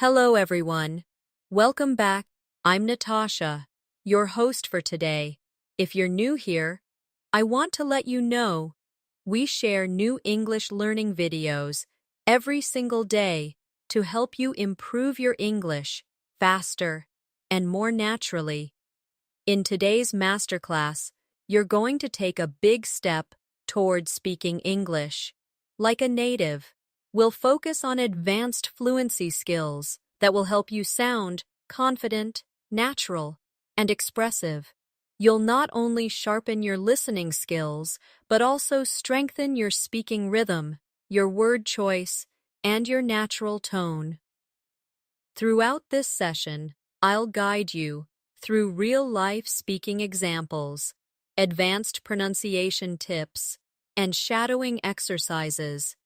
Hello, everyone. Welcome back. I'm Natasha, your host for today. If you're new here, I want to let you know we share new English learning videos every single day to help you improve your English faster and more naturally. In today's masterclass, you're going to take a big step towards speaking English like a native. We'll focus on advanced fluency skills that will help you sound confident, natural, and expressive. You'll not only sharpen your listening skills, but also strengthen your speaking rhythm, your word choice, and your natural tone. Throughout this session, I'll guide you through real-life speaking examples, advanced pronunciation tips, and shadowing exercises.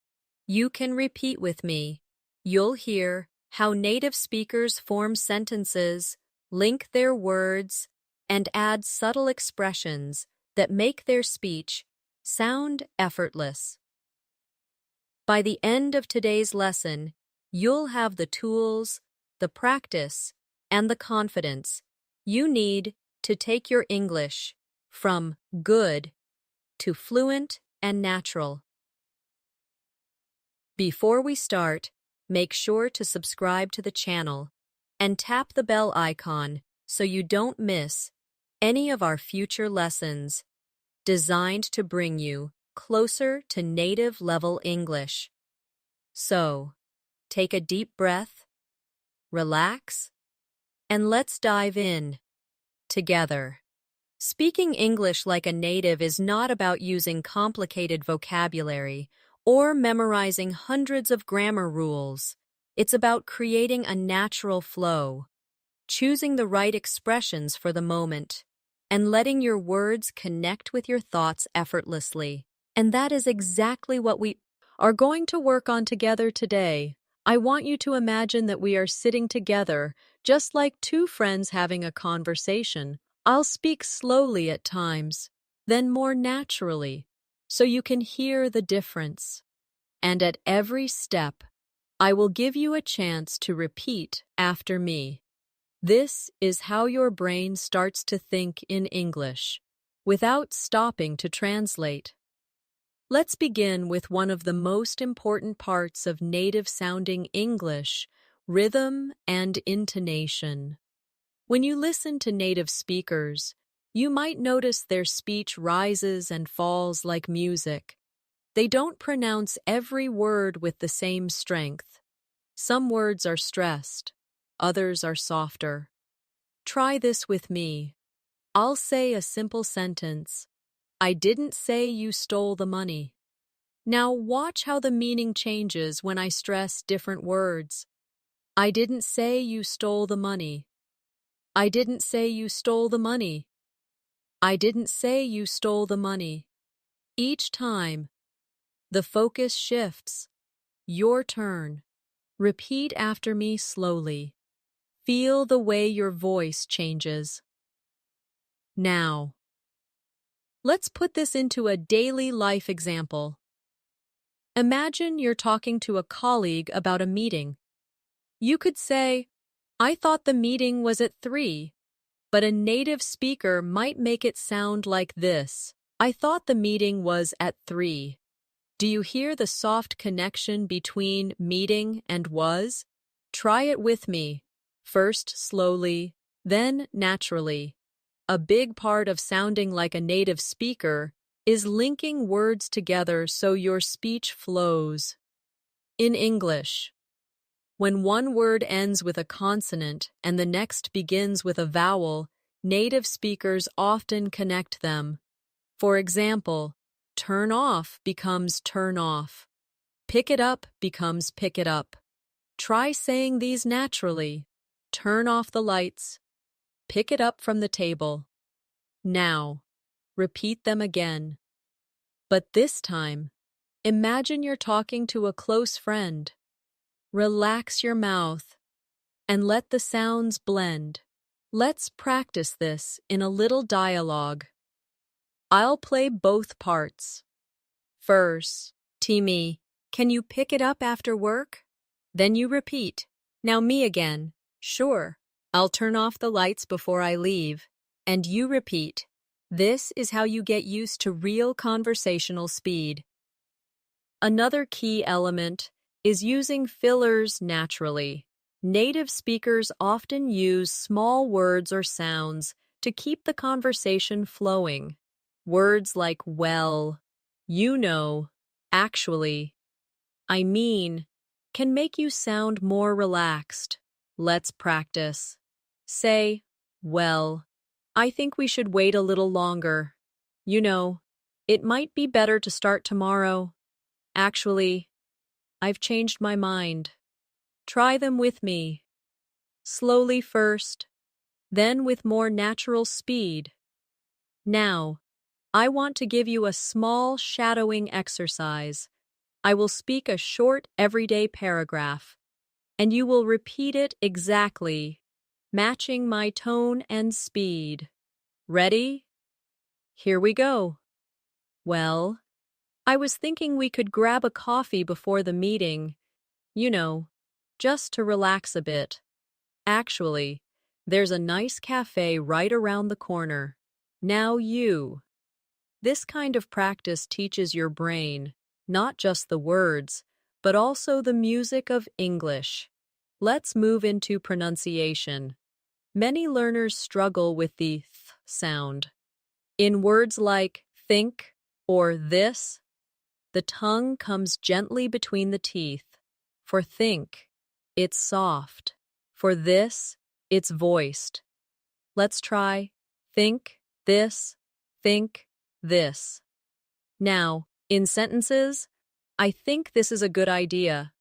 You can repeat with me. You'll hear how native speakers form sentences, link their words, and add subtle expressions that make their speech sound effortless. By the end of today's lesson, you'll have the tools, the practice, and the confidence you need to take your English from good to fluent and natural. Before we start, make sure to subscribe to the channel and tap the bell icon so you don't miss any of our future lessons designed to bring you closer to native level English. So, take a deep breath, relax, and let's dive in together. Speaking English like a native is not about using complicated vocabulary or memorizing hundreds of grammar rules. It's about creating a natural flow, choosing the right expressions for the moment, and letting your words connect with your thoughts effortlessly. And that is exactly what we are going to work on together today. I want you to imagine that we are sitting together, just like two friends having a conversation. I'll speak slowly at times, then more naturally, so you can hear the difference. And at every step, I will give you a chance to repeat after me. This is how your brain starts to think in English, without stopping to translate. Let's begin with one of the most important parts of native-sounding English, rhythm and intonation. When you listen to native speakers, you might notice their speech rises and falls like music. They don't pronounce every word with the same strength. Some words are stressed, others are softer. Try this with me. I'll say a simple sentence. I didn't say you stole the money. Now watch how the meaning changes when I stress different words. I didn't say you stole the money. I didn't say you stole the money. I didn't say you stole the money. Each time, the focus shifts. Your turn. Repeat after me slowly. Feel the way your voice changes. Now, let's put this into a daily life example. Imagine you're talking to a colleague about a meeting. You could say, I thought the meeting was at 3, but a native speaker might make it sound like this. I thought the meeting was at 3. Do you hear the soft connection between meeting and was? Try it with me. First slowly, then naturally. A big part of sounding like a native speaker is linking words together so your speech flows. In English, when one word ends with a consonant and the next begins with a vowel, native speakers often connect them. For example, turn off becomes turn off. Pick it up becomes pick it up. Try saying these naturally. Turn off the lights. Pick it up from the table. Now, repeat them again. But this time, imagine you're talking to a close friend. Relax your mouth and let the sounds blend. Let's practice this in a little dialogue. I'll play both parts. First, Timmy, can you pick it up after work? Then you repeat, Now me again. Sure. I'll turn off the lights before I leave. And you repeat. This is how you get used to real conversational speed. Another key element is using fillers naturally. Native speakers often use small words or sounds to keep the conversation flowing. Words like well, you know, actually, I mean, can make you sound more relaxed. Let's practice. Say, well, I think we should wait a little longer. You know, it might be better to start tomorrow. Actually, I've changed my mind. Try them with me. Slowly first, then with more natural speed. Now, I want to give you a small shadowing exercise. I will speak a short everyday paragraph, and you will repeat it exactly, matching my tone and speed. Ready? Here we go. Well, I was thinking we could grab a coffee before the meeting, you know, just to relax a bit. Actually, there's a nice cafe right around the corner. Now you. This kind of practice teaches your brain not just the words, but also the music of English. Let's move into pronunciation. Many learners struggle with the th sound. In words like think or this, the tongue comes gently between the teeth. For think, it's soft. For this, it's voiced. Let's try think this. Now, in sentences, I think this is a good idea.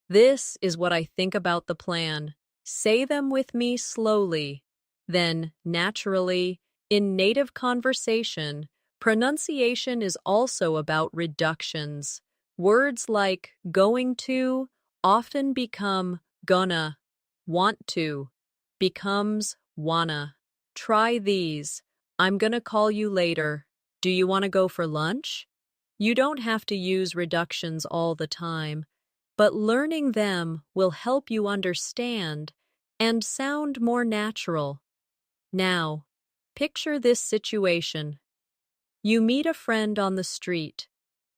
This is what I think about the plan. Say them with me slowly. Then, naturally, in native conversation, pronunciation is also about reductions. Words like going to often become gonna, want to becomes wanna. Try these. I'm gonna call you later. Do you want to go for lunch? You don't have to use reductions all the time, but learning them will help you understand and sound more natural. Now, picture this situation. You meet a friend on the street.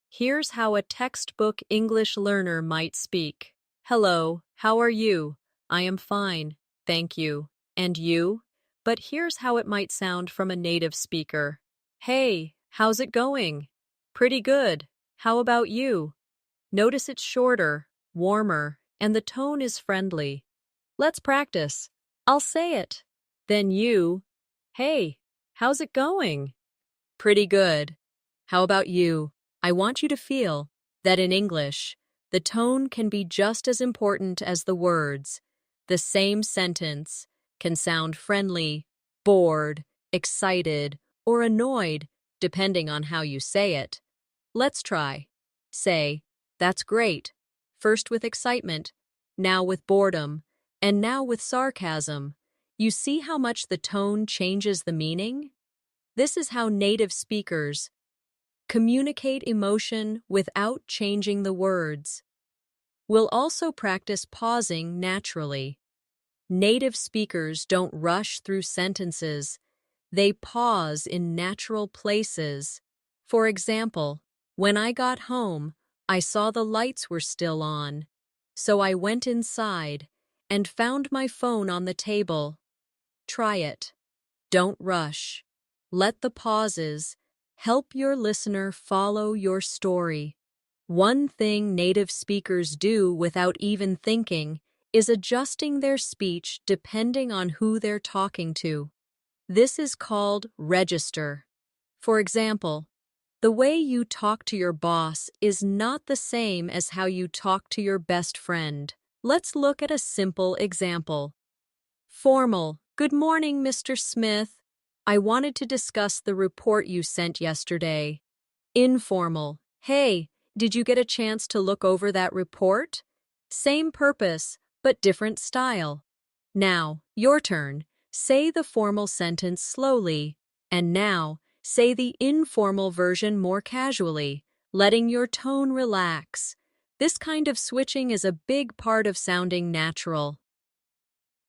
Here's how a textbook English learner might speak. Hello, how are you? I am fine, thank you. And you? But here's how it might sound from a native speaker. Hey, how's it going? Pretty good. How about you? Notice it's shorter, warmer, and the tone is friendly. Let's practice. I'll say it. Then you. Hey, how's it going? Pretty good. How about you? I want you to feel that in English, the tone can be just as important as the words. The same sentence can sound friendly, bored, excited, or annoyed, depending on how you say it. Let's try. Say, that's great. First with excitement, now with boredom, and now with sarcasm. You see how much the tone changes the meaning? This is how native speakers communicate emotion without changing the words. We'll also practice pausing naturally. Native speakers don't rush through sentences. They pause in natural places. For example, when I got home, I saw the lights were still on. So I went inside and found my phone on the table. Try it. Don't rush. Let the pauses help your listener follow your story. One thing native speakers do without even thinking is adjusting their speech depending on who they're talking to. This is called register. For example, the way you talk to your boss is not the same as how you talk to your best friend. Let's look at a simple example. Formal. Good morning, Mr. Smith. I wanted to discuss the report you sent yesterday. Informal. Hey, did you get a chance to look over that report? Same purpose, but different style. Now, your turn. Say the formal sentence slowly. And now, say the informal version more casually, letting your tone relax. This kind of switching is a big part of sounding natural.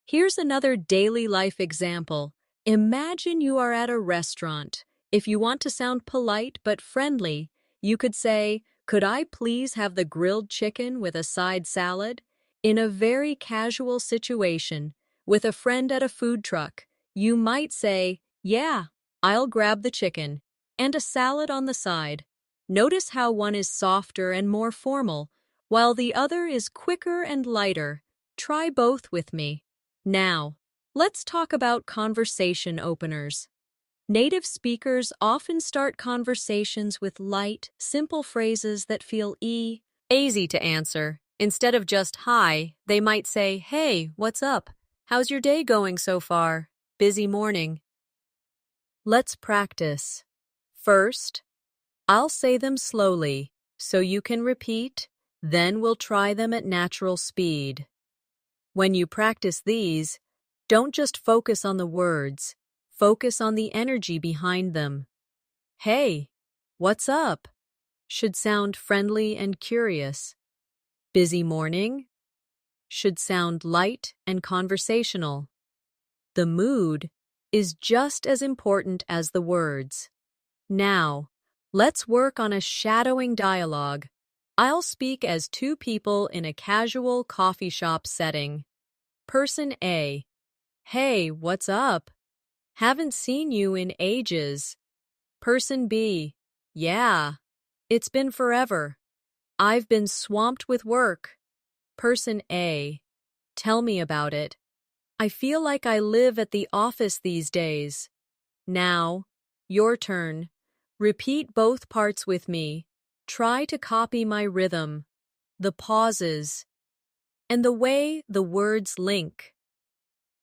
Here's another daily life example. Imagine you are at a restaurant. If you want to sound polite but friendly, you could say, "Could I please have the grilled chicken with a side salad?" In a very casual situation, with a friend at a food truck, you might say, "Yeah, I'll grab the chicken and a salad on the side." Notice how one is softer and more formal, while the other is quicker and lighter. Try both with me. Now, let's talk about conversation openers. Native speakers often start conversations with light, simple phrases that feel easy to answer. Instead of just "hi," they might say, "Hey, what's up? How's your day going so far? Busy morning." Let's practice. First, I'll say them slowly so you can repeat, then we'll try them at natural speed. When you practice these, don't just focus on the words, focus on the energy behind them. "Hey, what's up?" should sound friendly and curious. "Busy morning?" should sound light and conversational. The mood is just as important as the words. Now, let's work on a shadowing dialogue. I'll speak as two people in a casual coffee shop setting. Person A: "Hey, what's up? Haven't seen you in ages." Person B: "Yeah, it's been forever. I've been swamped with work." Person A: "Tell me about it. I feel like I live at the office these days." Now, your turn. Repeat both parts with me. Try to copy my rhythm, the pauses, and the way the words link.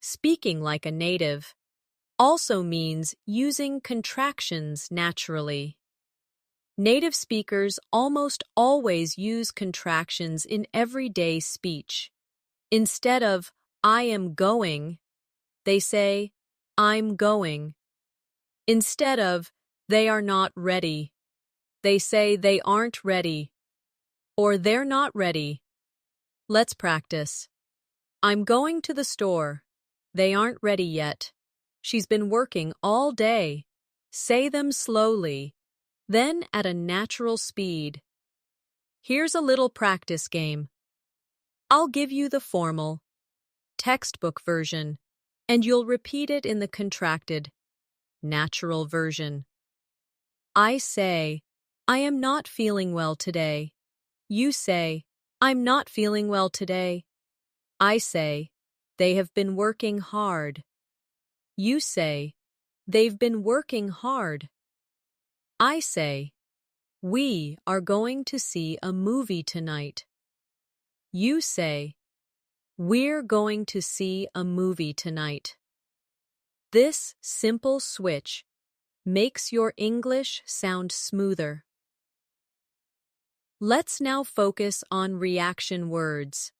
Speaking like a native also means using contractions naturally. Native speakers almost always use contractions in everyday speech. Instead of "I am going," they say "I'm going." Instead of "they are not ready," they say "they aren't ready," or "they're not ready." Let's practice. "I'm going to the store. They aren't ready yet. She's been working all day." Say them slowly, then at a natural speed. Here's a little practice game. I'll give you the formal, textbook version, and you'll repeat it in the contracted, natural version. I say, "I am not feeling well today." You say, "I'm not feeling well today." I say, "They have been working hard." You say, "They've been working hard." I say, "We are going to see a movie tonight." You say, "We're going to see a movie tonight." This simple switch makes your English sound smoother. Let's now focus on reaction words.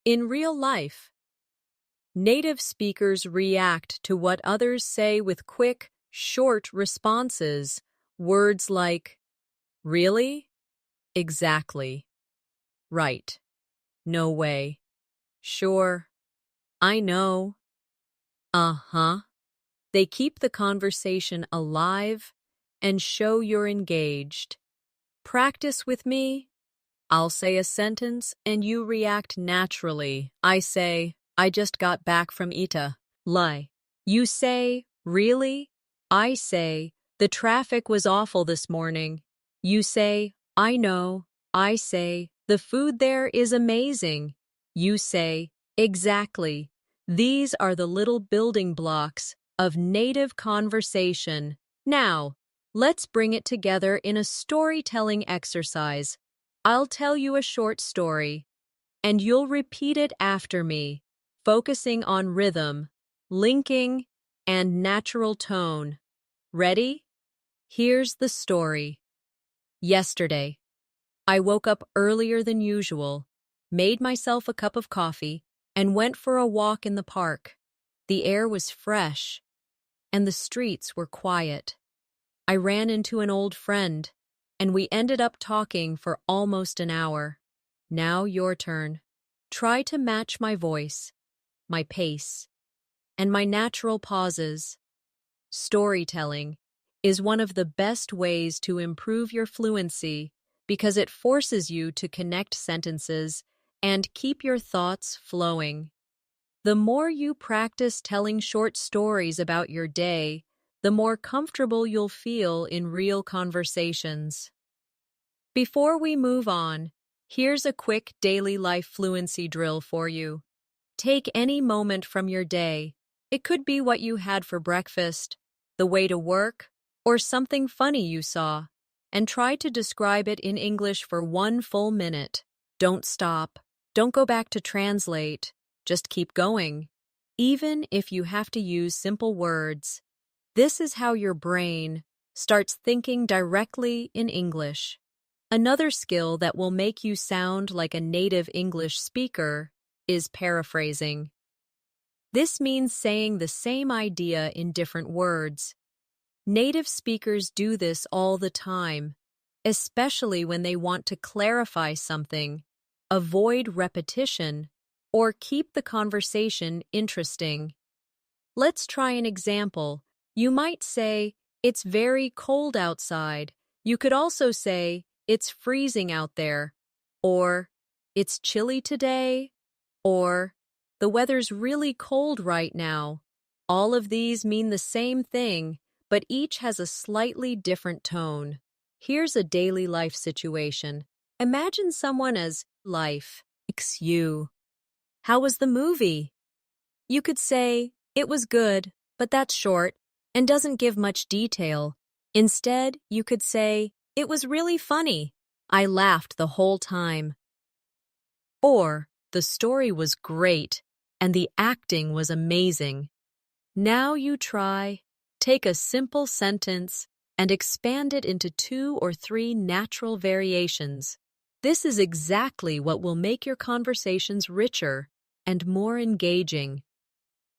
In real life, native speakers react to what others say with quick, short responses. Words like "really?" "Exactly." "Right." "No way." "Sure." "I know." "Uh-huh." They keep the conversation alive and show you're engaged. Practice with me. I'll say a sentence and you react naturally. I say, "I just got back from Ita." Lie. You say, "Really?" I say, "The traffic was awful this morning." You say, "I know." I say, "The food there is amazing." You say, "Exactly." These are the little building blocks of native conversation. Now, let's bring it together in a storytelling exercise. I'll tell you a short story, and you'll repeat it after me, focusing on rhythm, linking, and natural tone. Ready? Here's the story. Yesterday, I woke up earlier than usual, made myself a cup of coffee, and went for a walk in the park. The air was fresh, and the streets were quiet. I ran into an old friend, and we ended up talking for almost an hour. Now your turn. Try to match my voice. my pace, and my natural pauses. Storytelling is one of the best ways to improve your fluency because it forces you to connect sentences and keep your thoughts flowing. The more you practice telling short stories about your day, the more comfortable you'll feel in real conversations. Before we move on, here's a quick daily life fluency drill for you. Take any moment from your day. It could be what you had for breakfast, the way to work, or something funny you saw, and try to describe it in English for 1 full minute. Don't stop. Don't go back to translate. Just keep going. Even if you have to use simple words, this is how your brain starts thinking directly in English. Another skill that will make you sound like a native English speaker is paraphrasing. This means saying the same idea in different words. Native speakers do this all the time, especially when they want to clarify something, avoid repetition, or keep the conversation interesting. Let's try an example. You might say, "It's very cold outside." You could also say, "It's freezing out there," or "It's chilly today," or "The weather's really cold right now." All of these mean the same thing, but each has a slightly different tone. Here's a daily life situation. Imagine someone as life. You. How was the movie? You could say, "It was good," but that's short and doesn't give much detail. Instead, you could say, "It was really funny. I laughed the whole time." Or, "The story was great and the acting was amazing." Now you try. Take a simple sentence and expand it into 2 or 3 natural variations. This is exactly what will make your conversations richer and more engaging.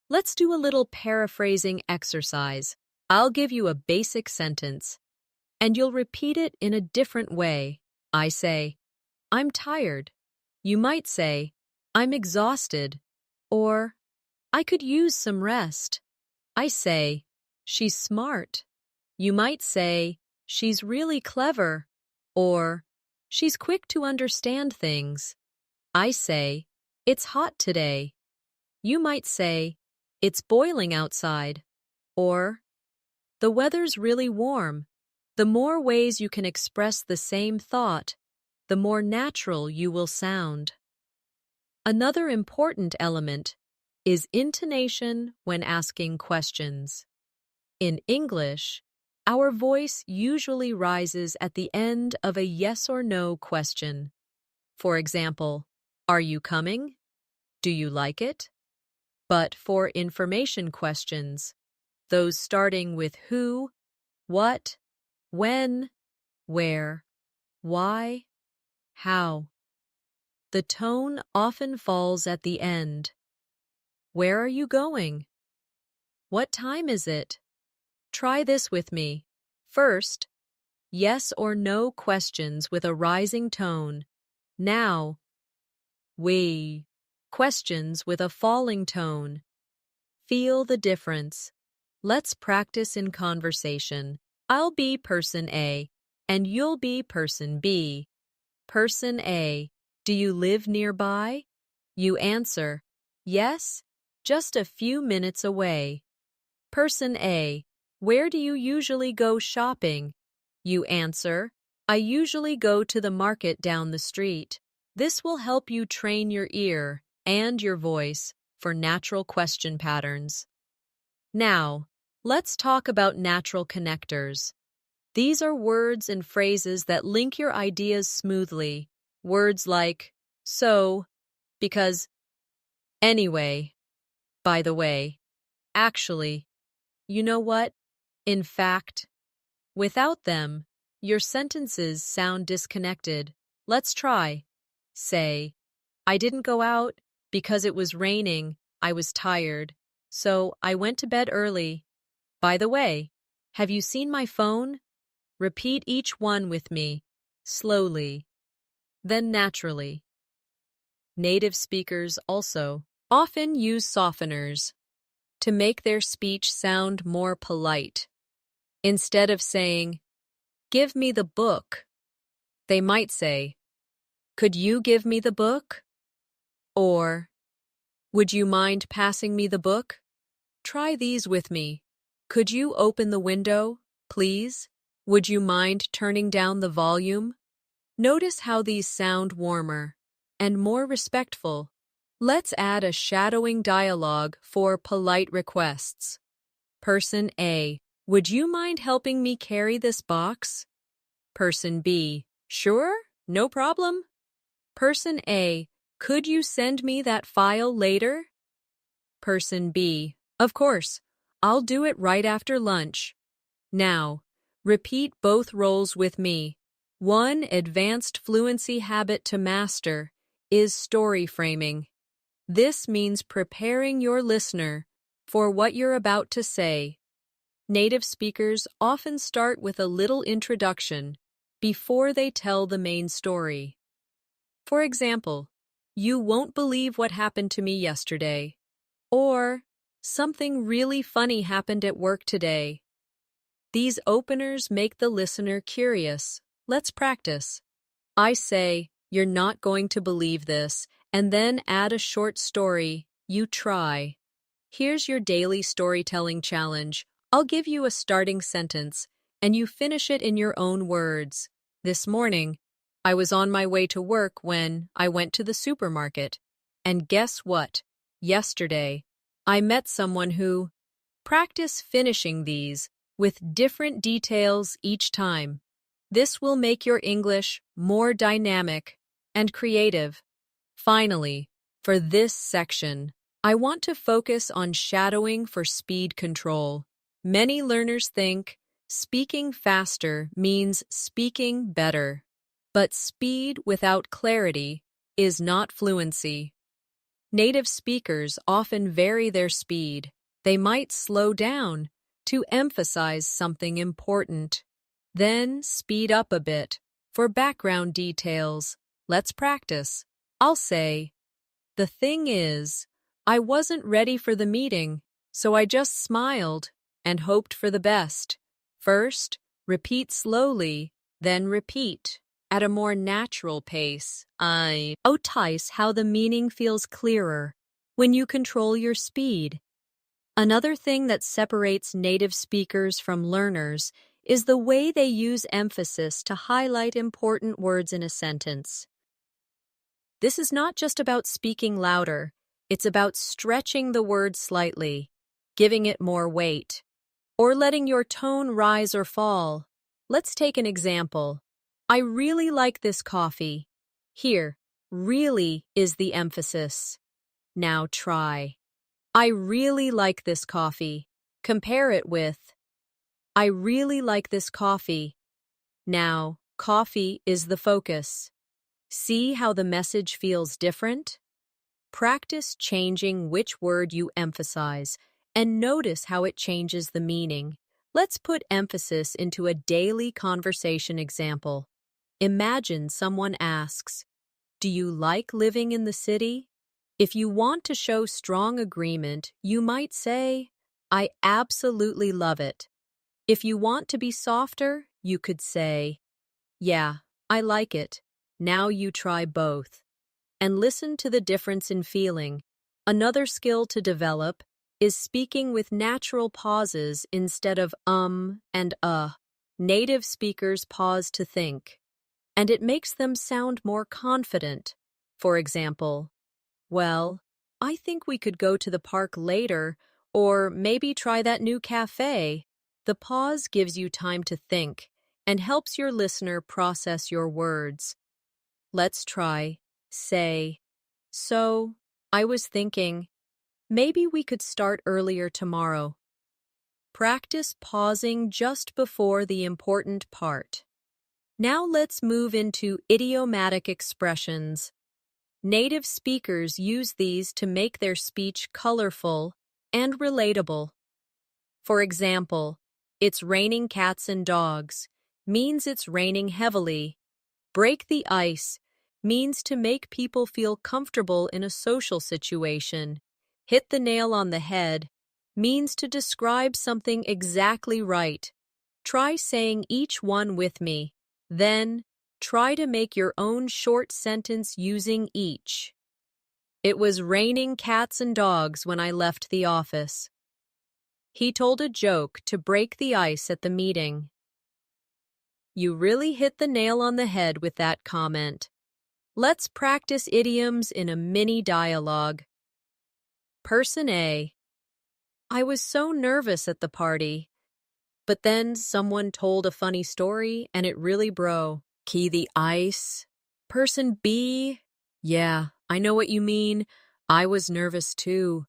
Let's do a little paraphrasing exercise. I'll give you a basic sentence, and you'll repeat it in a different way. I say, "I'm tired." You might say, "I'm exhausted," or "I could use some rest." I say, "She's smart." You might say, "She's really clever," or "She's quick to understand things." I say, "It's hot today." You might say, "It's boiling outside," or "The weather's really warm." The more ways you can express the same thought, the more natural you will sound. Another important element is intonation when asking questions. In English, our voice usually rises at the end of a yes or no question. For example, "Are you coming?" "Do you like it?" But for information questions, those starting with who, what, when, where, why, how, the tone often falls at the end. "Where are you going?" "What time is it?" Try this with me. First, yes or no questions with a rising tone. Now, we questions with a falling tone. Feel the difference. Let's practice in conversation. I'll be person A, and you'll be person B. Person A, "Do you live nearby?" You answer, "Yes, just a few minutes away." Person A, "Where do you usually go shopping?" You answer, "I usually go to the market down the street." This will help you train your ear and your voice for natural question patterns. Now, let's talk about natural connectors. These are words and phrases that link your ideas smoothly. Words like "so," "because," "anyway," "by the way," "actually," "you know what," "in fact." Without them, your sentences sound disconnected. Let's try. Say, "I didn't go out because it was raining. I was tired, so I went to bed early. By the way, have you seen my phone?" Repeat each one with me, slowly, then naturally. Native speakers also often use softeners to make their speech sound more polite. Instead of saying, "Give me the book," they might say, "Could you give me the book?" Or, "Would you mind passing me the book?" Try these with me. Could you open the window, please? Would you mind turning down the volume? Notice how these sound warmer and more respectful. Let's add a shadowing dialogue for polite requests. Person A, would you mind helping me carry this box? Person B, sure, no problem. Person A, could you send me that file later? Person B, of course, I'll do it right after lunch. Now, repeat both roles with me. One advanced fluency habit to master is story framing. This means preparing your listener for what you're about to say. Native speakers often start with a little introduction before they tell the main story. For example, "You won't believe what happened to me yesterday," or "Something really funny happened at work today." These openers make the listener curious. Let's practice. I say, "You're not going to believe this," and then add a short story. You try. Here's your daily storytelling challenge. I'll give you a starting sentence, and you finish it in your own words. This morning, I was on my way to work when I went to the supermarket. And guess what? Yesterday, I met someone who... Practice finishing these with different details each time. This will make your English more dynamic and creative. Finally, for this section, I want to focus on shadowing for speed control. Many learners think speaking faster means speaking better, but speed without clarity is not fluency. Native speakers often vary their speed. They might slow down to emphasize something important, then speed up a bit for background details. Let's practice. I'll say, "The thing is, I wasn't ready for the meeting, so I just smiled and hoped for the best." First, repeat slowly, then repeat at a more natural pace. Notice how the meaning feels clearer when you control your speed. Another thing that separates native speakers from learners is the way they use emphasis to highlight important words in a sentence. This is not just about speaking louder, it's about stretching the word slightly, giving it more weight, or letting your tone rise or fall. Let's take an example. I really like this coffee. Here, really is the emphasis. Now try. I really like this coffee. Compare it with, I really like this coffee. Now, coffee is the focus. See how the message feels different? Practice changing which word you emphasize and notice how it changes the meaning. Let's put emphasis into a daily conversation example. Imagine someone asks, "Do you like living in the city?" If you want to show strong agreement, you might say, "I absolutely love it." If you want to be softer, you could say, "Yeah, I like it." Now you try both. And listen to the difference in feeling. Another skill to develop is speaking with natural pauses instead of and Native speakers pause to think, and it makes them sound more confident. For example, "Well, I think we could go to the park later, or maybe try that new cafe." The pause gives you time to think and helps your listener process your words. Let's try, say, "So, I was thinking, maybe we could start earlier tomorrow." Practice pausing just before the important part. Now let's move into idiomatic expressions. Native speakers use these to make their speech colorful and relatable. For example, "It's raining cats and dogs" means it's raining heavily. "Break the ice" means to make people feel comfortable in a social situation. Hit the nail on the head means to describe something exactly right. Try saying each one with me. Then, try to make your own short sentence using each. It was raining cats and dogs when I left the office. He told a joke to break the ice at the meeting. You really hit the nail on the head with that comment. Let's practice idioms in a mini dialogue. Person A. I was so nervous at the party, but then someone told a funny story and it really broke the ice. Person B. Yeah, I know what you mean. I was nervous too.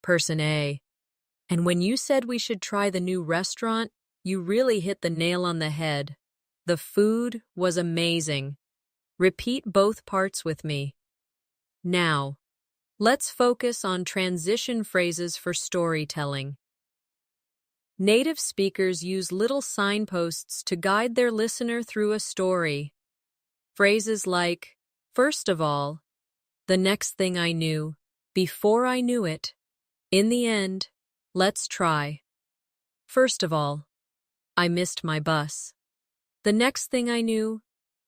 Person A. And when you said we should try the new restaurant, you really hit the nail on the head. The food was amazing. Repeat both parts with me. Now, let's focus on transition phrases for storytelling. Native speakers use little signposts to guide their listener through a story. Phrases like, first of all, the next thing I knew, before I knew it, in the end, let's try. First of all, I missed my bus. The next thing I knew,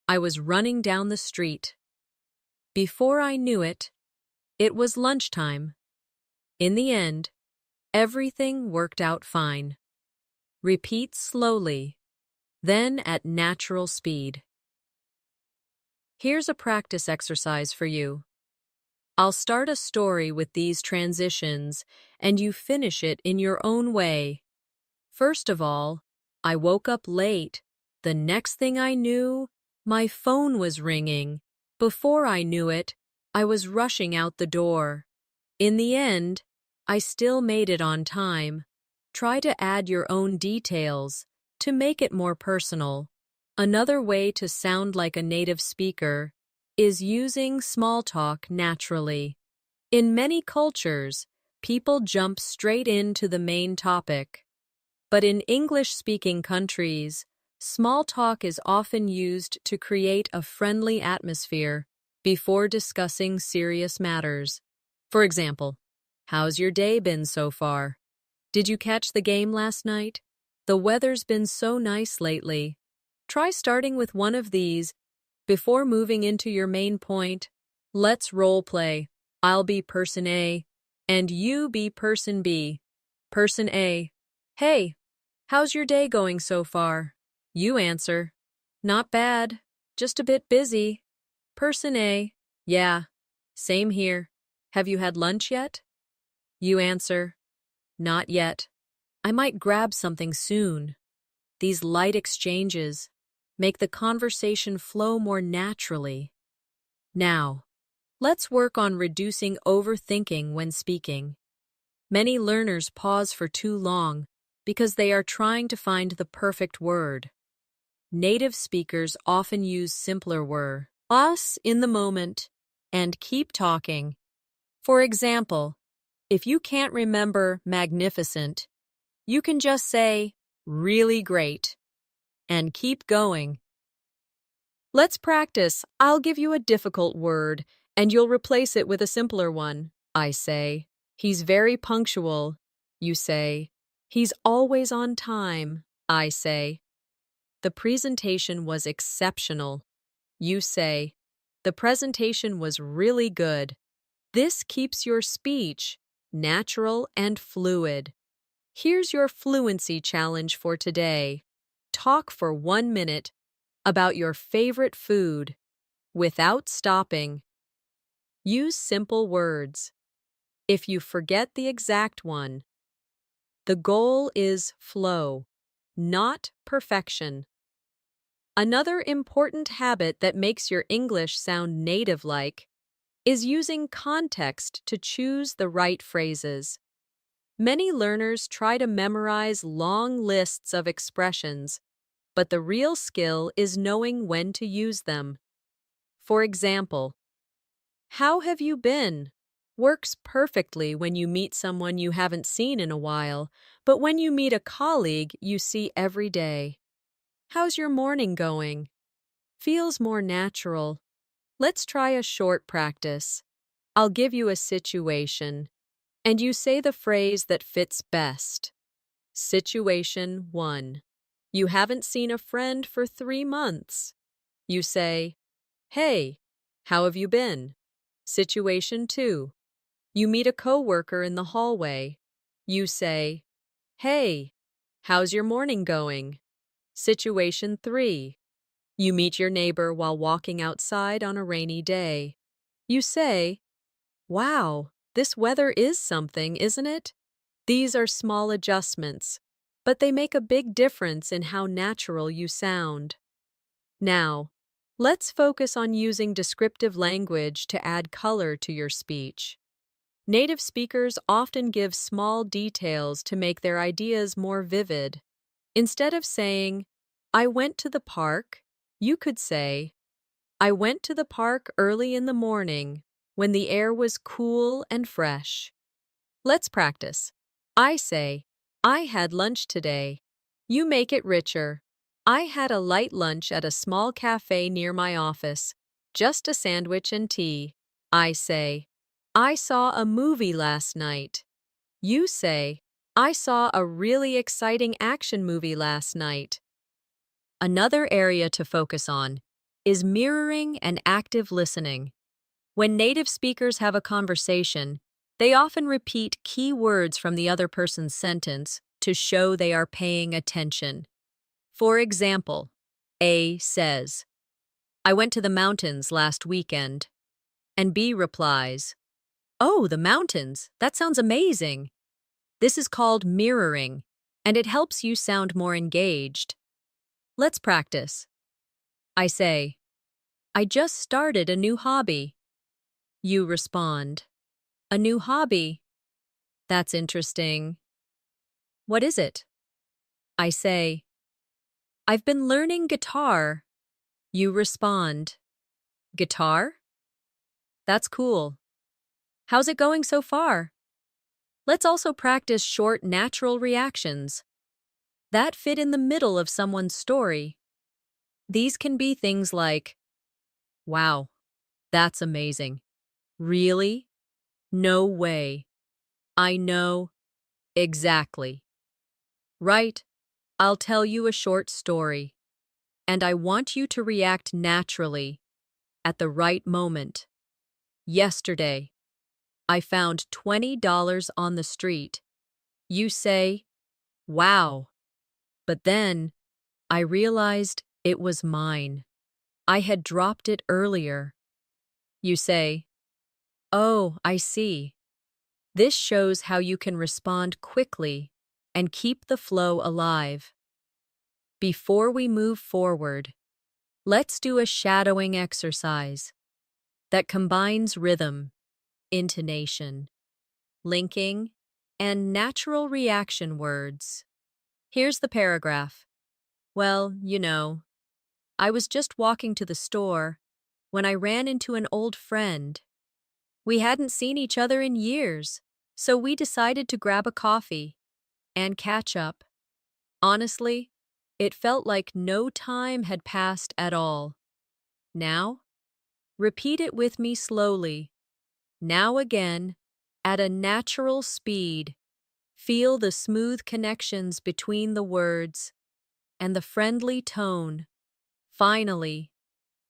I was running down the street. Before I knew it, it was lunchtime. In the end, everything worked out fine. Repeat slowly, then at natural speed. Here's a practice exercise for you. I'll start a story with these transitions, and you finish it in your own way. First of all, I woke up late. The next thing I knew, my phone was ringing. Before I knew it, I was rushing out the door. In the end, I still made it on time. Try to add your own details to make it more personal. Another way to sound like a native speaker is using small talk naturally. In many cultures, people jump straight into the main topic. But in English-speaking countries, small talk is often used to create a friendly atmosphere before discussing serious matters. For example, how's your day been so far? Did you catch the game last night? The weather's been so nice lately. Try starting with one of these before moving into your main point. Let's role play. I'll be person A, and you be person B. Person A. Hey, how's your day going so far? You answer, not bad, just a bit busy. Person A. Yeah, same here. Have you had lunch yet? You answer, not yet. I might grab something soon. These light exchanges make the conversation flow more naturally. Now, let's work on reducing overthinking when speaking. Many learners pause for too long because they are trying to find the perfect word. Native speakers often use simpler words, us in the moment, and keep talking. For example, if you can't remember magnificent, you can just say, really great, and keep going. Let's practice. I'll give you a difficult word, and you'll replace it with a simpler one. I say, he's very punctual. You say, he's always on time. I say, the presentation was exceptional. You say, the presentation was really good. This keeps your speech natural and fluid. Here's your fluency challenge for today. Talk for 1 minute about your favorite food without stopping. Use simple words. If you forget the exact one, the goal is flow, not perfection. Another important habit that makes your English sound native-like is using context to choose the right phrases. Many learners try to memorize long lists of expressions, but the real skill is knowing when to use them. For example, how have you been? Works perfectly when you meet someone you haven't seen in a while, but when you meet a colleague you see every day. How's your morning going? Feels more natural. Let's try a short practice. I'll give you a situation, and you say the phrase that fits best. Situation 1. You haven't seen a friend for 3 months. You say, "Hey, how have you been?" Situation 2. You meet a coworker in the hallway. You say, "Hey, how's your morning going?" Situation 3. You meet your neighbor while walking outside on a rainy day. You say, "Wow, this weather is something, isn't it?" These are small adjustments, but they make a big difference in how natural you sound. Now, let's focus on using descriptive language to add color to your speech. Native speakers often give small details to make their ideas more vivid. Instead of saying, "I went to the park," you could say, "I went to the park early in the morning when the air was cool and fresh." Let's practice. I say, "I had lunch today." You make it richer. "I had a light lunch at a small cafe near my office, just a sandwich and tea." I say, "I saw a movie last night." You say, "I saw a really exciting action movie last night." Another area to focus on is mirroring and active listening. When native speakers have a conversation, they often repeat key words from the other person's sentence to show they are paying attention. For example, A says, "I went to the mountains last weekend." And B replies, "Oh, the mountains, that sounds amazing." This is called mirroring, and it helps you sound more engaged. Let's practice. I say, "I just started a new hobby." You respond, "A new hobby? That's interesting. What is it?" I say, "I've been learning guitar." You respond, "Guitar? That's cool. How's it going so far?" Let's also practice short, natural reactions that fit in the middle of someone's story. These can be things like, "Wow, that's amazing. Really? No way. I know. Exactly. Right, I'll tell you a short story, and I want you to react naturally at the right moment. Yesterday, I found $20 on the street." You say, "Wow." But then I realized it was mine. I had dropped it earlier. You say, "Oh, I see." This shows how you can respond quickly and keep the flow alive. Before we move forward, let's do a shadowing exercise that combines rhythm, intonation, linking, and natural reaction words. Here's the paragraph. "Well, I was just walking to the store when I ran into an old friend. We hadn't seen each other in years, so we decided to grab a coffee and catch up. Honestly, it felt like no time had passed at all." Now, repeat it with me slowly. Now again, at a natural speed. Feel the smooth connections between the words and the friendly tone. Finally,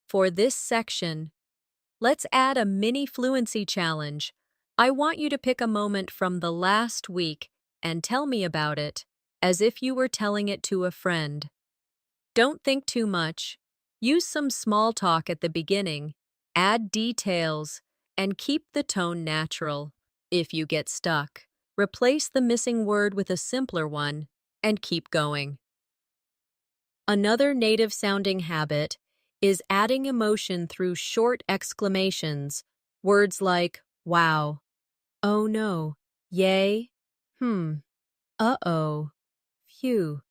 for this section, let's add a mini fluency challenge. I want you to pick a moment from the last week and tell me about it, as if you were telling it to a friend. Don't think too much. Use some small talk at the beginning, add details, and keep the tone natural. If you get stuck, replace the missing word with a simpler one and keep going. Another native-sounding habit is adding emotion through short exclamations. Words like, "Wow," "Oh no," "Yay," "Uh-oh," "Phew,"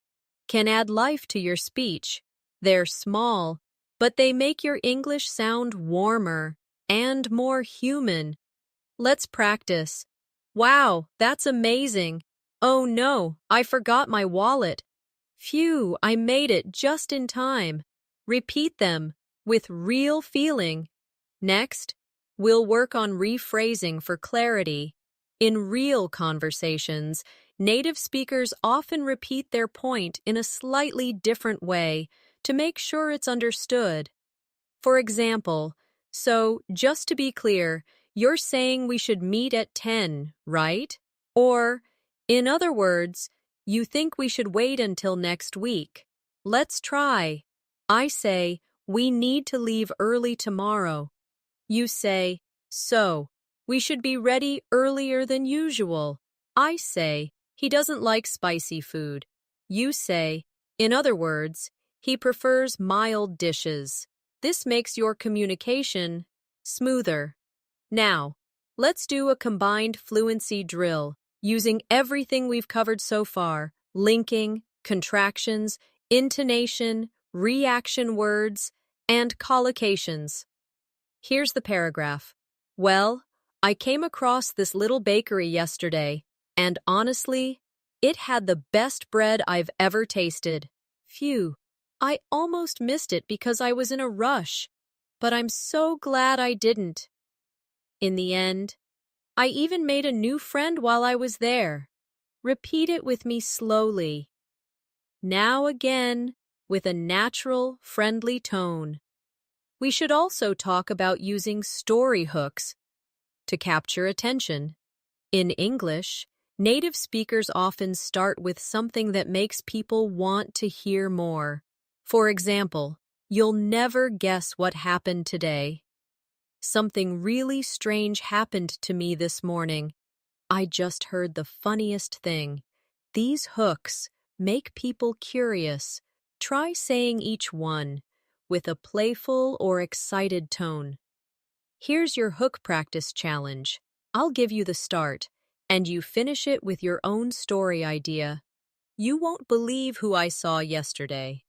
can add life to your speech. They're small, but they make your English sound warmer and more human. Let's practice. "Wow, that's amazing." "Oh no, I forgot my wallet." "Phew, I made it just in time." Repeat them with real feeling. Next, we'll work on rephrasing for clarity. In real conversations, native speakers often repeat their point in a slightly different way to make sure it's understood. For example, so just to be clear, you're saying we should meet at 10, right? Or, in other words, you think we should wait until next week. Let's try. I say, we need to leave early tomorrow. You say, so, we should be ready earlier than usual. I say, he doesn't like spicy food. You say, in other words, he prefers mild dishes. This makes your communication smoother. Now, let's do a combined fluency drill using everything we've covered so far: linking, contractions, intonation, reaction words, and collocations. Here's the paragraph. Well, I came across this little bakery yesterday, and honestly, it had the best bread I've ever tasted. Phew, I almost missed it because I was in a rush, but I'm so glad I didn't. In the end, I even made a new friend while I was there. Repeat it with me slowly. Now again, with a natural, friendly tone. We should also talk about using story hooks to capture attention. In English, native speakers often start with something that makes people want to hear more. For example, you'll never guess what happened today. Something really strange happened to me this morning. I just heard the funniest thing. These hooks make people curious. Try saying each one with a playful or excited tone. Here's your hook practice challenge. I'll give you the start, and you finish it with your own story idea. You won't believe who I saw yesterday.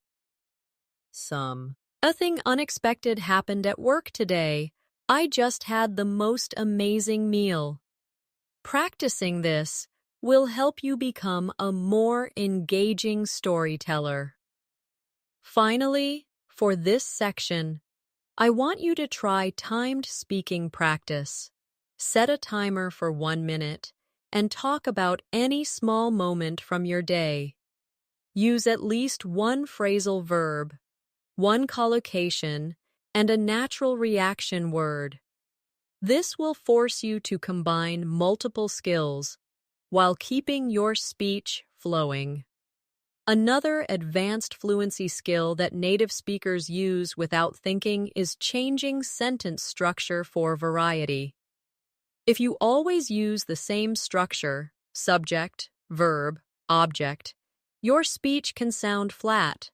A thing unexpected happened at work today. I just had the most amazing meal. Practicing this will help you become a more engaging storyteller. Finally, for this section, I want you to try timed speaking practice. Set a timer for 1 minute and talk about any small moment from your day. Use at least one phrasal verb, one collocation, and a natural reaction word. This will force you to combine multiple skills while keeping your speech flowing. Another advanced fluency skill that native speakers use without thinking is changing sentence structure for variety. If you always use the same structure, subject, verb, object, your speech can sound flat.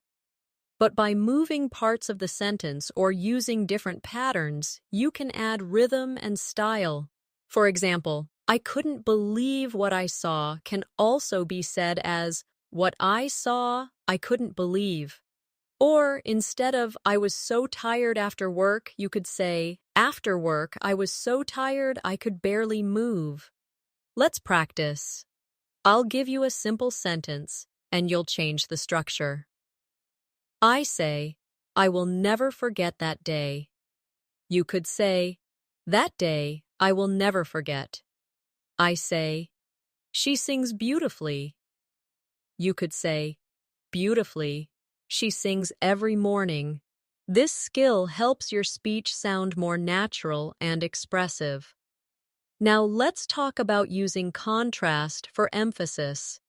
But by moving parts of the sentence or using different patterns, you can add rhythm and style. For example, I couldn't believe what I saw can also be said as what I saw, I couldn't believe. Or instead of I was so tired after work, you could say after work, I was so tired I could barely move. Let's practice. I'll give you a simple sentence and you'll change the structure. I say, I will never forget that day. You could say, that day I will never forget. I say, she sings beautifully. You could say, beautifully, she sings every morning. This skill helps your speech sound more natural and expressive. Now let's talk about using contrast for emphasis.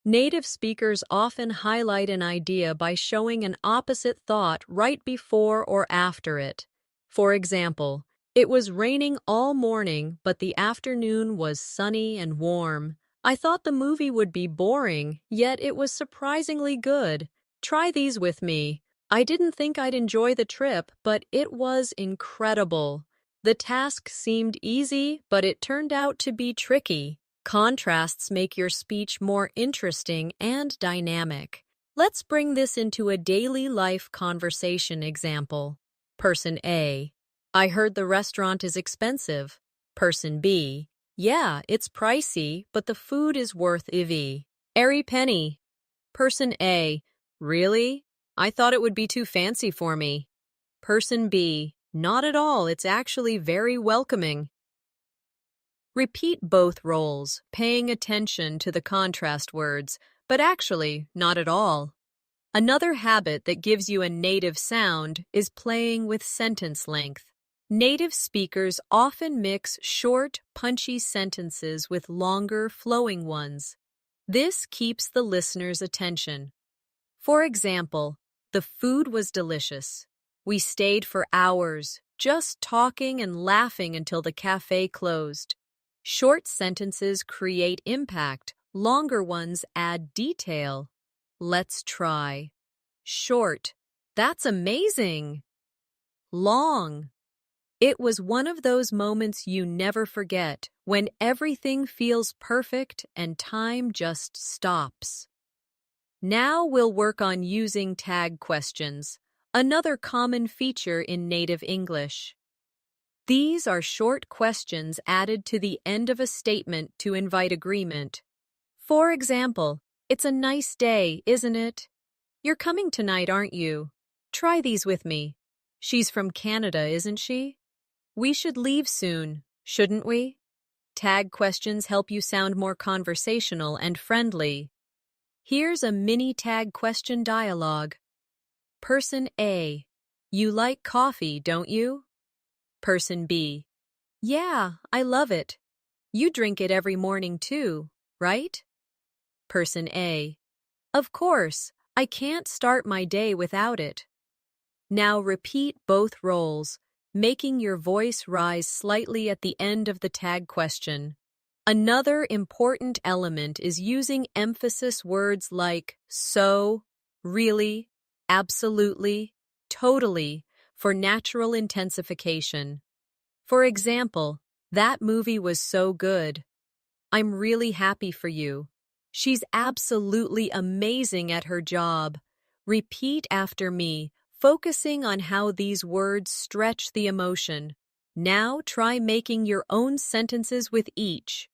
Native speakers often highlight an idea by showing an opposite thought right before or after it. For example, it was raining all morning, but the afternoon was sunny and warm. I thought the movie would be boring, yet it was surprisingly good. Try these with me. I didn't think I'd enjoy the trip, but it was incredible. The task seemed easy, but it turned out to be tricky. Contrasts make your speech more interesting and dynamic. Let's bring this into a daily life conversation example. Person A: I heard the restaurant is expensive. Person B: yeah, it's pricey, but the food is worth every penny. Person A: really? I thought it would be too fancy for me. Person B: Not at all, it's actually very welcoming. Repeat both roles, paying attention to the contrast words, but actually, not at all. Another habit that gives you a native sound is playing with sentence length. Native speakers often mix short, punchy sentences with longer, flowing ones. This keeps the listener's attention. For example, the food was delicious. We stayed for hours, just talking and laughing until the cafe closed. Short sentences create impact, longer ones add detail. Let's try. Short. That's amazing. Long. It was one of those moments you never forget, when everything feels perfect and time just stops. Now we'll work on using tag questions, another common feature in native English. These are short questions added to the end of a statement to invite agreement. For example, it's a nice day, isn't it? You're coming tonight, aren't you? Try these with me. She's from Canada, isn't she? We should leave soon, shouldn't we? Tag questions help you sound more conversational and friendly. Here's a mini tag question dialogue. Person A: You like coffee, don't you? Person B: Yeah, I love it. You drink it every morning too, right? Person A: Of course, I can't start my day without it. Now repeat both roles, making your voice rise slightly at the end of the tag question. Another important element is using emphasis words like so, really, absolutely, totally for natural intensification. For example, that movie was so good. I'm really happy for you. She's absolutely amazing at her job. Repeat after me, focusing on how these words stretch the emotion. Now try making your own sentences with each.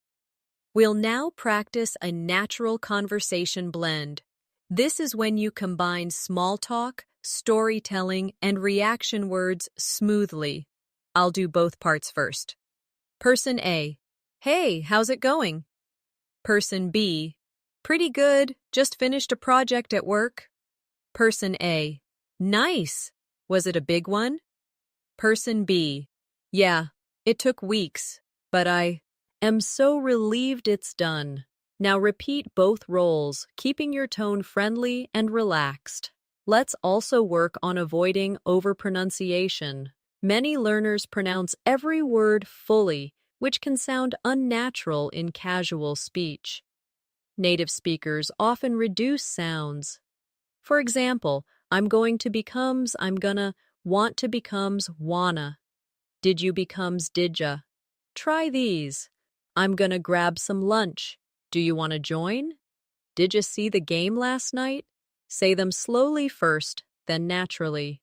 We'll now practice a natural conversation blend. This is when you combine small talk, storytelling, and reaction words smoothly. I'll do both parts first. Person A: Hey, how's it going? Person B: Pretty good, just finished a project at work. Person A: Nice. Was it a big one? Person B: Yeah, it took weeks, but I am so relieved it's done. Now repeat both roles, keeping your tone friendly and relaxed. Let's also work on avoiding overpronunciation. Many learners pronounce every word fully, which can sound unnatural in casual speech. Native speakers often reduce sounds. For example, I'm gonna, want to becomes wanna. Did you becomes didya. Try these. I'm gonna grab some lunch. Do you want to join? Did you see the game last night? Say them slowly first, then naturally.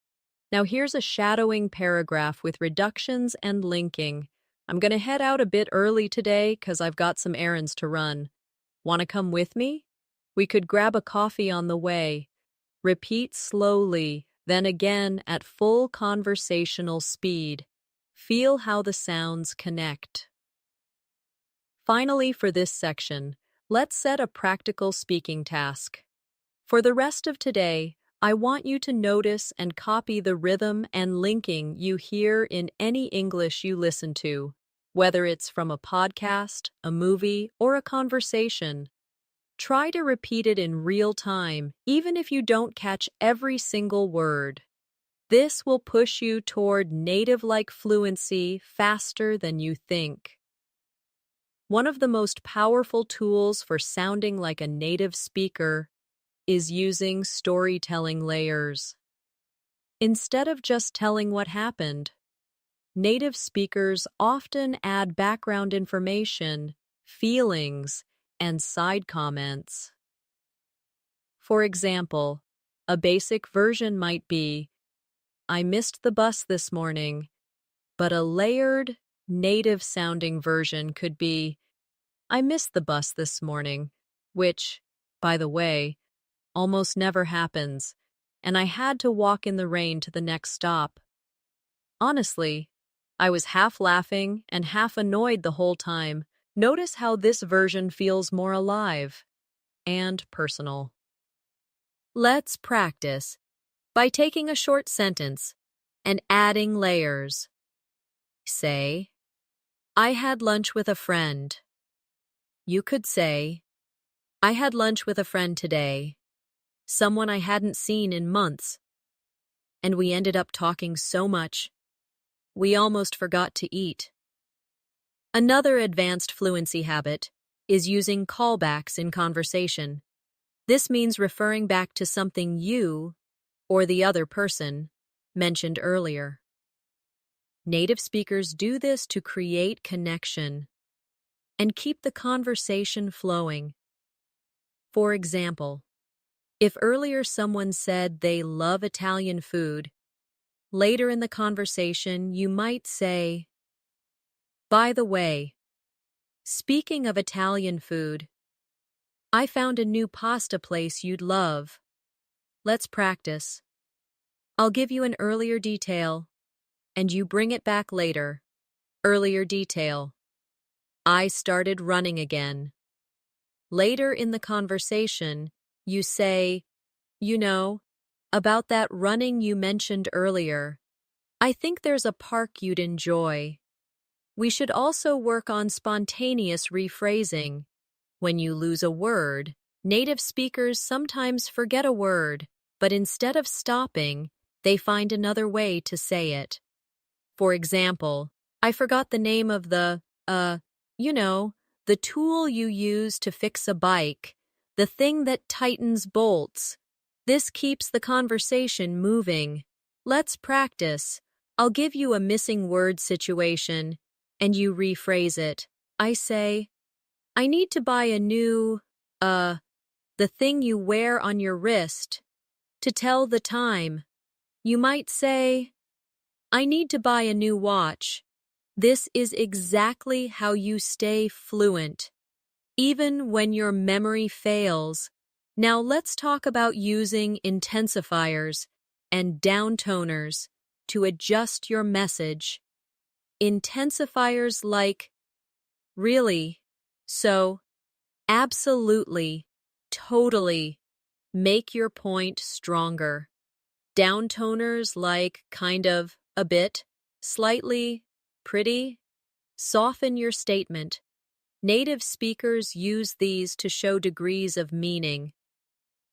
Now here's a shadowing paragraph with reductions and linking. I'm gonna head out a bit early today because I've got some errands to run. Want to come with me? We could grab a coffee on the way. Repeat slowly, then again at full conversational speed. Feel how the sounds connect. Finally, for this section, let's set a practical speaking task. For the rest of today, I want you to notice and copy the rhythm and linking you hear in any English you listen to, whether it's from a podcast, a movie, or a conversation. Try to repeat it in real time, even if you don't catch every single word. This will push you toward native-like fluency faster than you think. One of the most powerful tools for sounding like a native speaker is using storytelling layers. Instead of just telling what happened, native speakers often add background information, feelings, and side comments. For example, a basic version might be, I missed the bus this morning, but a layered, native-sounding version could be, I missed the bus this morning, which, by the way, almost never happens, and I had to walk in the rain to the next stop. Honestly, I was half laughing and half annoyed the whole time. Notice how this version feels more alive and personal. Let's practice by taking a short sentence and adding layers. Say, I had lunch with a friend. You could say, I had lunch with a friend today, someone I hadn't seen in months, and we ended up talking so much, we almost forgot to eat. Another advanced fluency habit is using callbacks in conversation. This means referring back to something you, or the other person, mentioned earlier. Native speakers do this to create connection and keep the conversation flowing. For example, if earlier someone said they love Italian food, later in the conversation you might say, by the way, speaking of Italian food, I found a new pasta place you'd love. Let's practice. I'll give you an earlier detail, and you bring it back later. Earlier detail. I started running again. Later in the conversation, you say, about that running you mentioned earlier. I think there's a park you'd enjoy. We should also work on spontaneous rephrasing. When you lose a word, native speakers sometimes forget a word, but instead of stopping, they find another way to say it. For example, I forgot the name of the tool you use to fix a bike, the thing that tightens bolts. This keeps the conversation moving. Let's practice. I'll give you a missing word situation, and you rephrase it. I say, I need to buy a new, the thing you wear on your wrist, to tell the time. You might say, I need to buy a new watch. This is exactly how you stay fluent, even when your memory fails. Now let's talk about using intensifiers and downtoners to adjust your message. Intensifiers like really, so, absolutely, totally make your point stronger. Downtoners like kind of, a bit, slightly, pretty, soften your statement. Native speakers use these to show degrees of meaning.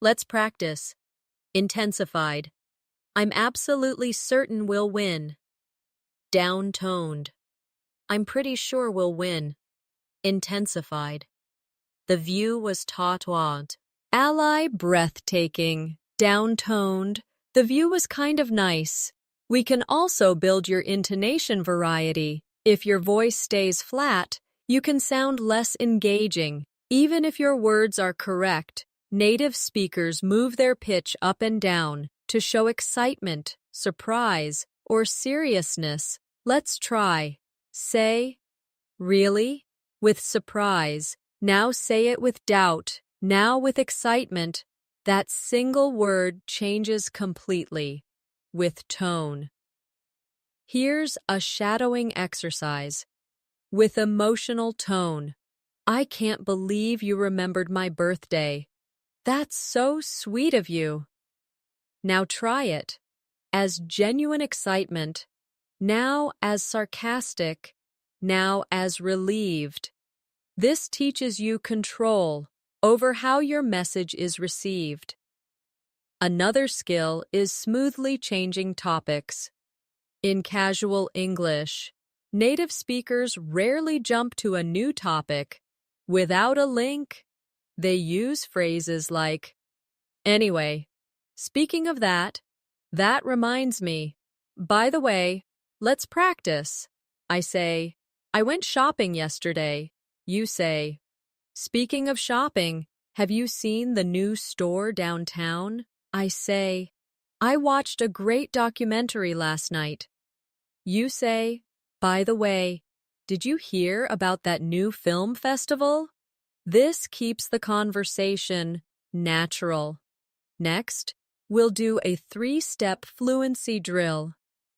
Let's practice. Intensified. I'm absolutely certain we'll win. Downtoned. I'm pretty sure we'll win. Intensified. The view was taut. Ally breathtaking. Downtoned. The view was kind of nice. We can also build your intonation variety. If your voice stays flat, you can sound less engaging. Even if your words are correct, native speakers move their pitch up and down to show excitement, surprise, or seriousness. Let's try. Say, really? With surprise. Now say it with doubt. Now with excitement. That single word changes completely. With tone. Here's a shadowing exercise. With emotional tone. I can't believe you remembered my birthday. That's so sweet of you. Now try it. As genuine excitement. Now as sarcastic. Now as relieved. This teaches you control over how your message is received. Another skill is smoothly changing topics. In casual English, native speakers rarely jump to a new topic. Without a link, they use phrases like, anyway, speaking of that reminds me. By the way, let's practice. I say, I went shopping yesterday. You say, speaking of shopping, have you seen the new store downtown? I say, I watched a great documentary last night. You say, by the way, did you hear about that new film festival? This keeps the conversation natural. Next, we'll do a 3-step fluency drill.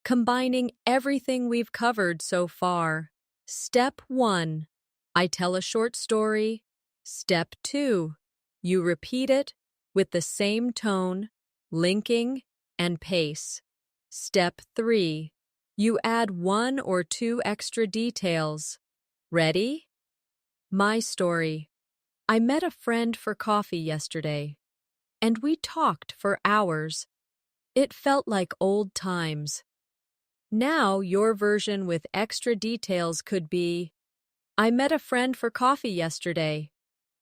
combining everything we've covered so far. Step 1. I tell a short story. Step 2. You repeat it with the same tone, linking, and pace. Step 3. You add 1 or 2 extra details. Ready? My story. I met a friend for coffee yesterday, and we talked for hours. It felt like old times. Now, your version with extra details could be, I met a friend for coffee yesterday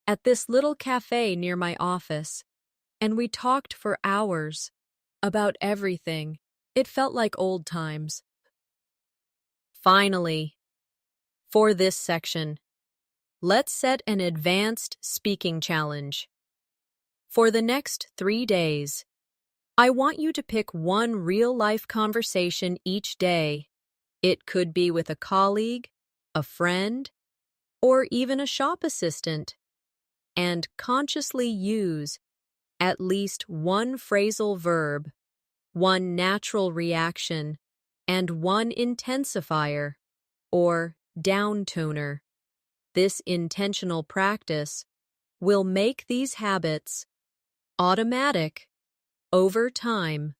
at this little cafe near my office, and we talked for hours about everything. It felt like old times. Finally, for this section, let's set an advanced speaking challenge. For the next 3 days, I want you to pick one real-life conversation each day. It could be with a colleague, a friend, or even a shop assistant, and consciously use at least one phrasal verb, one natural reaction, and one intensifier, or downtoner. This intentional practice will make these habits automatic over time.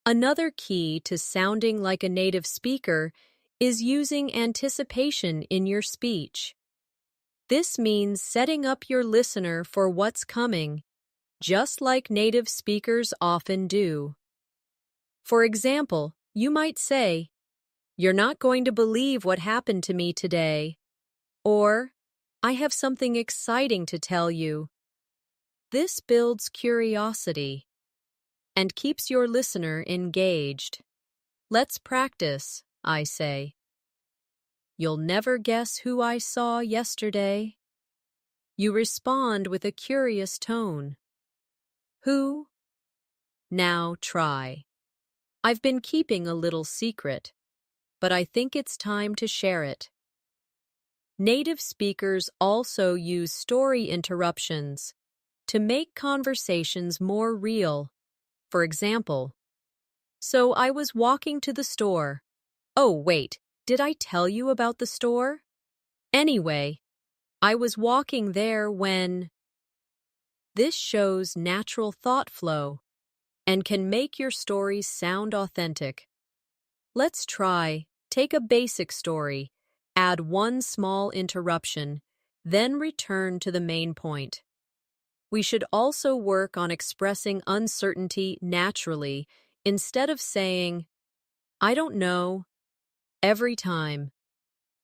Another key to sounding like a native speaker is using anticipation in your speech. This means setting up your listener for what's coming, just like native speakers often do. For example, you might say, "You're not going to believe what happened to me today," or, "I have something exciting to tell you." This builds curiosity and keeps your listener engaged. Let's practice, I say. You'll never guess who I saw yesterday. You respond with a curious tone. Who? Now try. I've been keeping a little secret, but I think it's time to share it. Native speakers also use story interruptions to make conversations more real. For example, so I was walking to the store. Oh, wait, did I tell you about the store? Anyway, I was walking there when... This shows natural thought flow and can make your stories sound authentic. Let's try. Take a basic story, add one small interruption, then return to the main point. We should also work on expressing uncertainty naturally instead of saying, "I don't know," every time.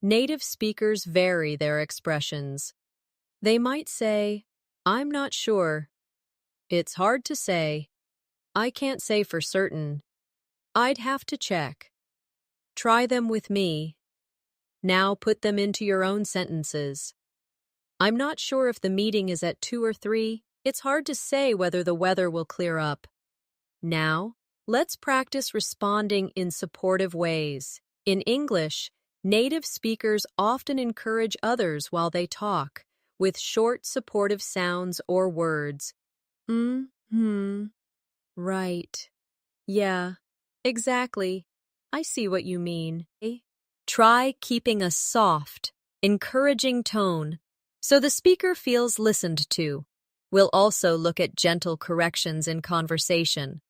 Native speakers vary their expressions. They might say, "I'm not sure," "It's hard to say," "I can't say for certain," "I'd have to check." Try them with me. Now put them into your own sentences. I'm not sure if the meeting is at 2 or 3. It's hard to say whether the weather will clear up. Now, let's practice responding in supportive ways. In English, native speakers often encourage others while they talk, with short supportive sounds or words. Right. Yeah, exactly. I see what you mean. Try keeping a soft, encouraging tone so the speaker feels listened to. We'll also look at gentle corrections in conversation.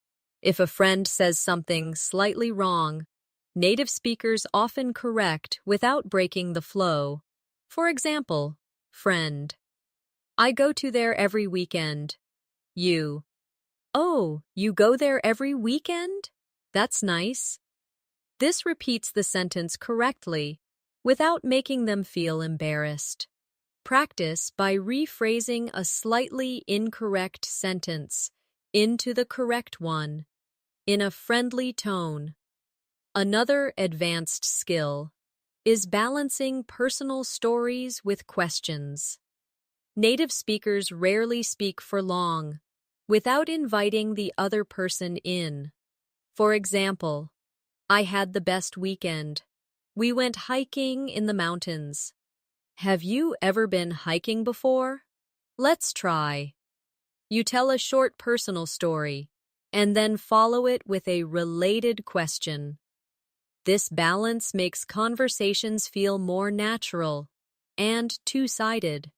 If a friend says something slightly wrong, native speakers often correct without breaking the flow. For example, friend, I go to there every weekend. You, oh, you go there every weekend? That's nice. This repeats the sentence correctly without making them feel embarrassed. Practice by rephrasing a slightly incorrect sentence into the correct one in a friendly tone. Another advanced skill is balancing personal stories with questions. Native speakers rarely speak for long without inviting the other person in. For example, I had the best weekend. We went hiking in the mountains. Have you ever been hiking before? Let's try. You tell a short personal story, and then follow it with a related question. This balance makes conversations feel more natural and two-sided.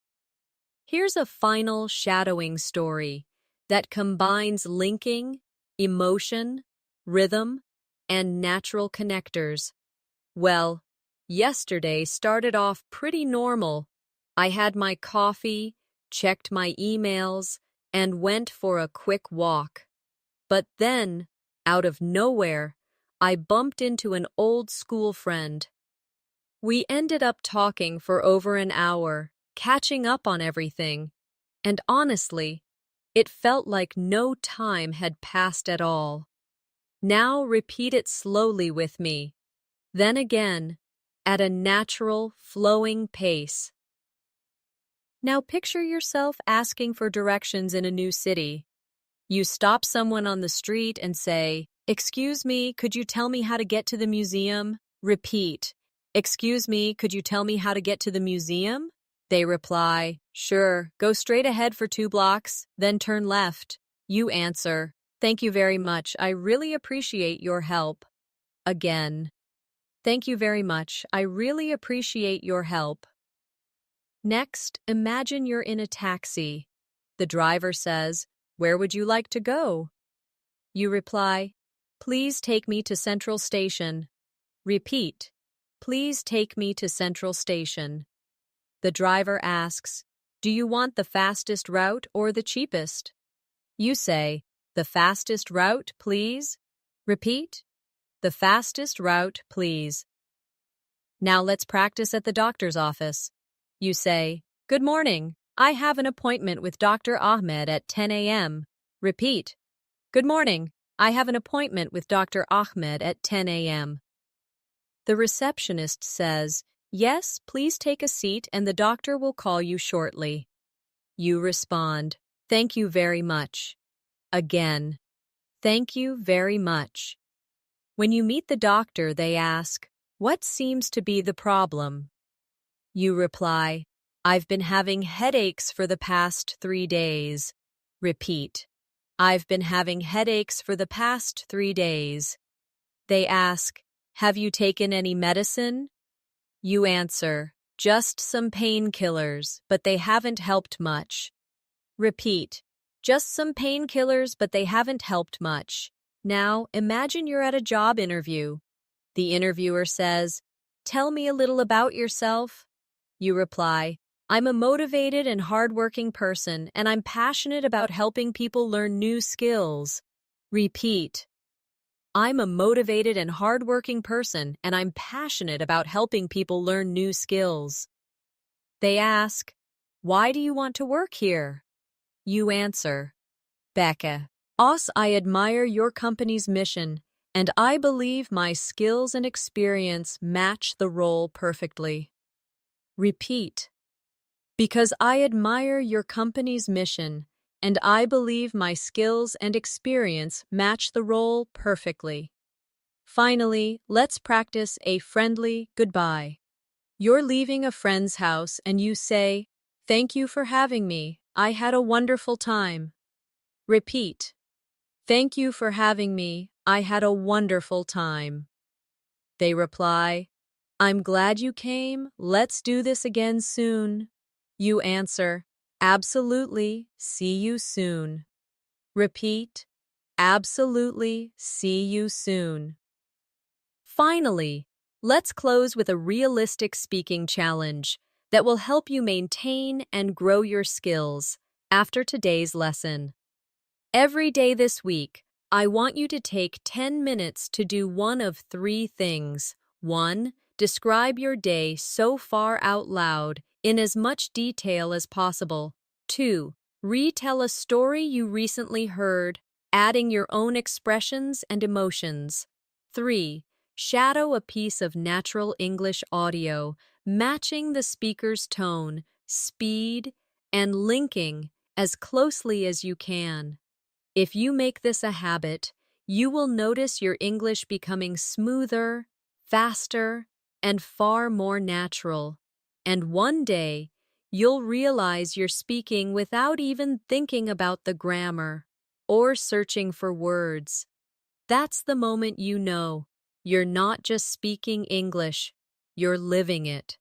Here's a final shadowing story that combines linking, emotion, rhythm, and natural connectors. Well, yesterday started off pretty normal. I had my coffee, checked my emails, and went for a quick walk. But then, out of nowhere, I bumped into an old school friend. We ended up talking for over an hour, catching up on everything, and honestly, it felt like no time had passed at all. Now repeat it slowly with me, then again, at a natural, flowing pace. Now picture yourself asking for directions in a new city. You stop someone on the street and say, "Excuse me, could you tell me how to get to the museum?" Repeat, "Excuse me, could you tell me how to get to the museum?" They reply, "Sure, go straight ahead for 2 blocks, then turn left." You answer, "Thank you very much, I really appreciate your help." Again, "Thank you very much, I really appreciate your help." Next, imagine you're in a taxi. The driver says, "Where would you like to go?" You reply, "Please take me to Central Station." Repeat, "Please take me to Central Station." The driver asks, "Do you want the fastest route or the cheapest?" You say, "The fastest route, please." Repeat, "The fastest route, please." Now let's practice at the doctor's office. You say, "Good morning. I have an appointment with Dr. Ahmed at 10 a.m. Repeat, "Good morning. I have an appointment with Dr. Ahmed at 10 a.m. The receptionist says, "Yes, please take a seat and the doctor will call you shortly." You respond, "Thank you very much." Again, "Thank you very much." When you meet the doctor, they ask, "What seems to be the problem?" You reply, "I've been having headaches for the past 3 days." Repeat, "I've been having headaches for the past 3 days." They ask, "Have you taken any medicine?" You answer, "Just some painkillers, but they haven't helped much." Repeat, "Just some painkillers, but they haven't helped much." Now, imagine you're at a job interview. The interviewer says, "Tell me a little about yourself." You reply, "I'm a motivated and hardworking person, and I'm passionate about helping people learn new skills." Repeat, "I'm a motivated and hardworking person, and I'm passionate about helping people learn new skills." They ask, "Why do you want to work here?" You answer, "Becca, I admire your company's mission, and I believe my skills and experience match the role perfectly." Repeat, "Because I admire your company's mission, and I believe my skills and experience match the role perfectly." Finally, let's practice a friendly goodbye. You're leaving a friend's house and you say, "Thank you for having me. I had a wonderful time." Repeat, "Thank you for having me. I had a wonderful time." They reply, "I'm glad you came. Let's do this again soon." You answer, "Absolutely. See you soon." Repeat, "Absolutely. See you soon." Finally, let's close with a realistic speaking challenge that will help you maintain and grow your skills after today's lesson. Every day this week, I want you to take 10 minutes to do one of 3 things. 1. Describe your day so far out loud in as much detail as possible. 2. Retell a story you recently heard, adding your own expressions and emotions. 3. Shadow a piece of natural English audio, matching the speaker's tone, speed, and linking as closely as you can. If you make this a habit, you will notice your English becoming smoother, faster, and far more natural. And one day, you'll realize you're speaking without even thinking about the grammar. or searching for words. That's the moment you know you're not just speaking English, you're living it.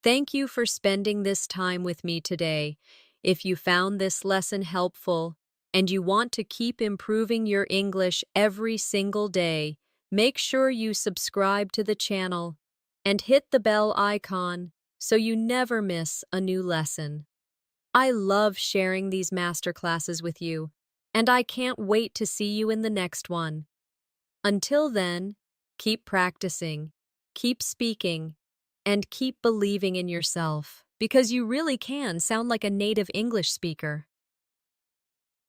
Thank you for spending this time with me today. If you found this lesson helpful and you want to keep improving your English every single day, make sure you subscribe to the channel and hit the bell icon so you never miss a new lesson. I love sharing these masterclasses with you, and I can't wait to see you in the next one. Until then, keep practicing, keep speaking, and keep believing in yourself, because you really can sound like a native English speaker.